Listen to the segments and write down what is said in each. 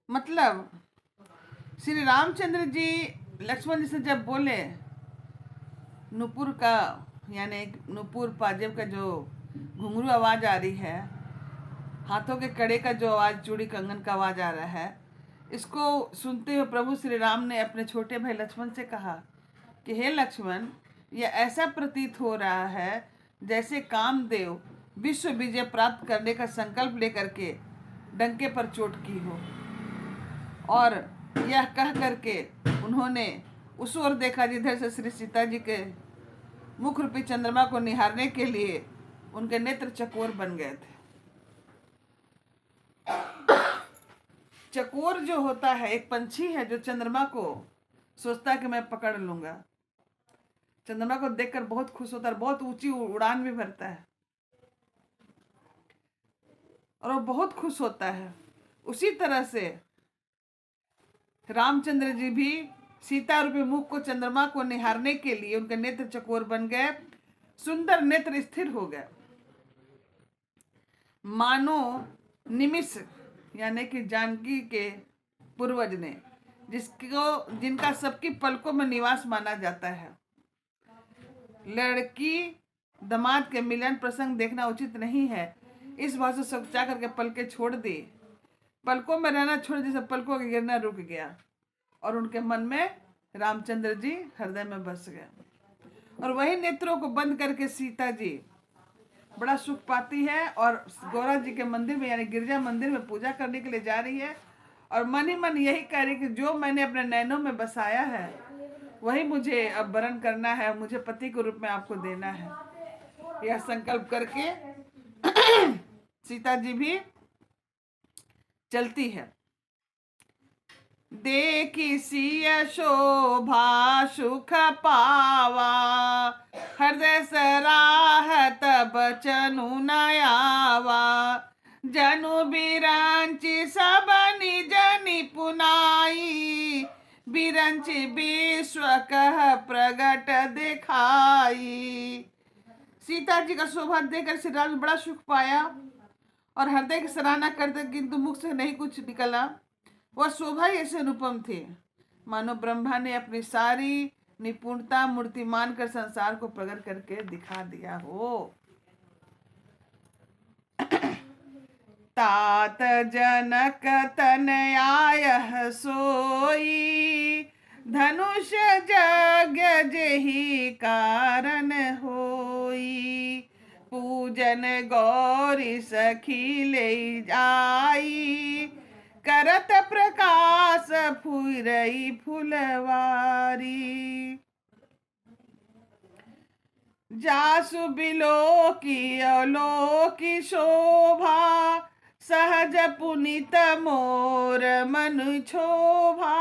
मतलब श्री रामचंद्र जी लक्ष्मण जी से जब बोले, नुपुर का यानी नुपुर पाजेब का जो घुंघरू आवाज आ रही है, हाथों के कड़े का जो आवाज, चूड़ी कंगन का आवाज आ रहा है, इसको सुनते हुए प्रभु श्री राम ने अपने छोटे भाई लक्ष्मण से कहा कि हे लक्ष्मण, यह ऐसा प्रतीत हो रहा है जैसे कामदेव विश्व विजय प्राप्त करने का संकल्प लेकर के डंके पर चोट की हो। और यह कह करके उन्होंने उस ओर देखा जिधर से श्री सीता जी के मुख रूपी चंद्रमा को निहारने के लिए उनके नेत्र चकोर बन गए थे। चकोर जो होता है एक पंछी है जो चंद्रमा को सोचता है कि मैं पकड़ लूंगा। चंद्रमा को देखकर बहुत खुश होता है, बहुत ऊंची उड़ान भी भरता है और वो बहुत खुश होता है। उसी तरह से रामचंद्र जी भी सीता रूपी मुख को चंद्रमा को निहारने के लिए उनके नेत्र चकोर बन गए, सुंदर नेत्र स्थिर हो गए, मानो निमिष यानी कि जानकी के पूर्वज ने, जिनका सबकी पलकों में निवास माना जाता है। लड़की दामाद के मिलन प्रसंग देखना उचित नहीं है, इस भाव से सोचा करके पलके छोड़ दी। पलकों में रहना छोड़, जैसे पलकों का गिरना रुक गया और उनके मन में रामचंद्र जी हृदय में बस गए। और वही नेत्रों को बंद करके सीता जी बड़ा सुख पाती है और गौरा जी के मंदिर में यानी गिरजा मंदिर में पूजा करने के लिए जा रही है और मन ही मन यही कह रही कि जो मैंने अपने नैनों में बसाया है वही मुझे अब वरण करना है, मुझे पति के रूप में आपको देना है। यह संकल्प करके सीता जी भी चलती है। देखी सिय शोभा सुख पावा, हृदय सराहत बचनु नयावा। जनु बिरंची सब निज निपुनाई, बिरंची विश्व कह प्रगट दिखाई। सीता जी का शोभा देखकर श्री राम ने बड़ा सुख पाया और हृदय की सराहना करते, किंतु मुख से नहीं कुछ निकला। वह शोभा ही ऐसे अनुपम थी मानो ब्रह्मा ने अपनी सारी निपुणता मूर्तिमान कर संसार को प्रकट करके दिखा दिया हो। तात जनक तनयाय सोई, धनुष यज्ञ जेहि कारण होई। पूजन गौरी सखी ले जाई, करत प्रकाश फुरई फुलवारी। जासु बिलो की अलोकी शोभा, सहज पुनित मोर मनु क्षोभा।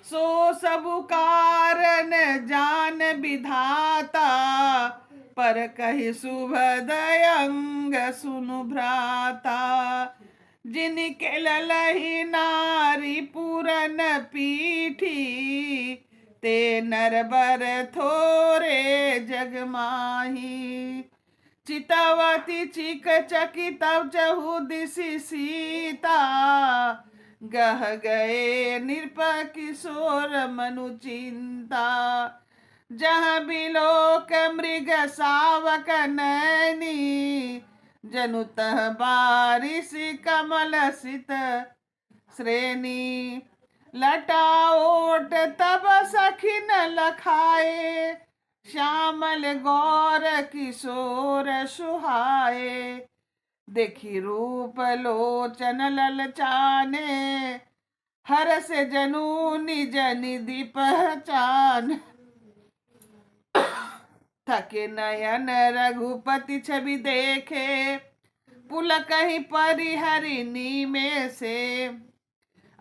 सो सब कारण जान विधाता, पर कहि शुभ दयंग सुनु भ्राता। जिनके ललहि नारी पूरन पीठी, ते नर बर थोरे जग माही। चितवती चिक चकित चहु दिशि सीता, गह गए नृप किशोर मनु चिंता। जहाँ बिलोक मृग सावक नैनी, जनु तह बारिश कमल सित श्रेणी। लटाओट तब सखिन लखाए, श्यामल गौर किशोर सुहाए। देखी रूप लोचन ललचाने, हरस जनु निज निधि पहचान। थके नयन रघुपति छवि देखे, पुलक ही परिहरिणी में से।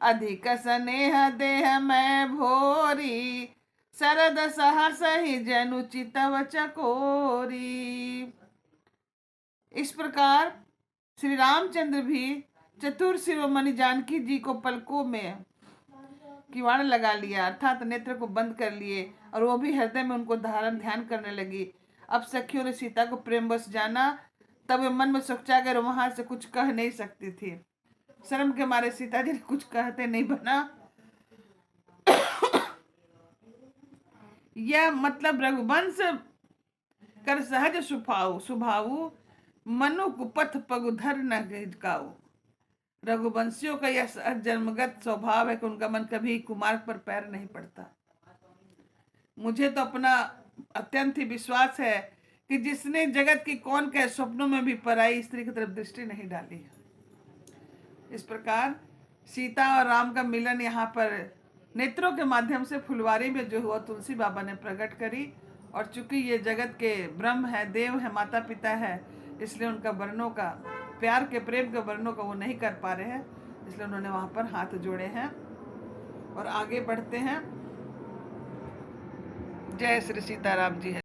अधिक स्नेह देह में भोरी, शरद सहस ही जनु चितव चकोरी। इस प्रकार श्री रामचंद्र भी चतुर शिरोमणि जानकी जी को पलकों में किवाड़ लगा लिया, अर्थात नेत्र को बंद कर लिए और वो भी हृदय में उनको धारण ध्यान करने लगी। अब सखियों ने सीता को प्रेम बस जाना, तब वे मन में सोचा कर वहां से कुछ कह नहीं सकती थी। शर्म के मारे सीता जी ने कुछ कहते नहीं बना। यह मतलब रघुवंश कर सहज सुभाऊ मनु कुपथ पगुधर न गिजकाऊ। रघुवंशियों का यह सहज जन्मगत स्वभाव है कि उनका मन कभी कुमार्ग पर पैर नहीं पड़ता। मुझे तो अपना अत्यंत ही विश्वास है कि जिसने जगत की कौन के स्वप्नों में भी पराई स्त्री की तरफ दृष्टि नहीं डाली है। इस प्रकार सीता और राम का मिलन यहाँ पर नेत्रों के माध्यम से फुलवारी में जो हुआ तुलसी बाबा ने प्रकट करी। और चूंकि ये जगत के ब्रह्म है, देव है, माता पिता है, इसलिए उनका वर्णों का, प्यार के प्रेम के वर्णों का वो नहीं कर पा रहे हैं, इसलिए उन्होंने वहाँ पर हाथ जोड़े हैं। और आगे बढ़ते हैं। जय श्री सीताराम जी।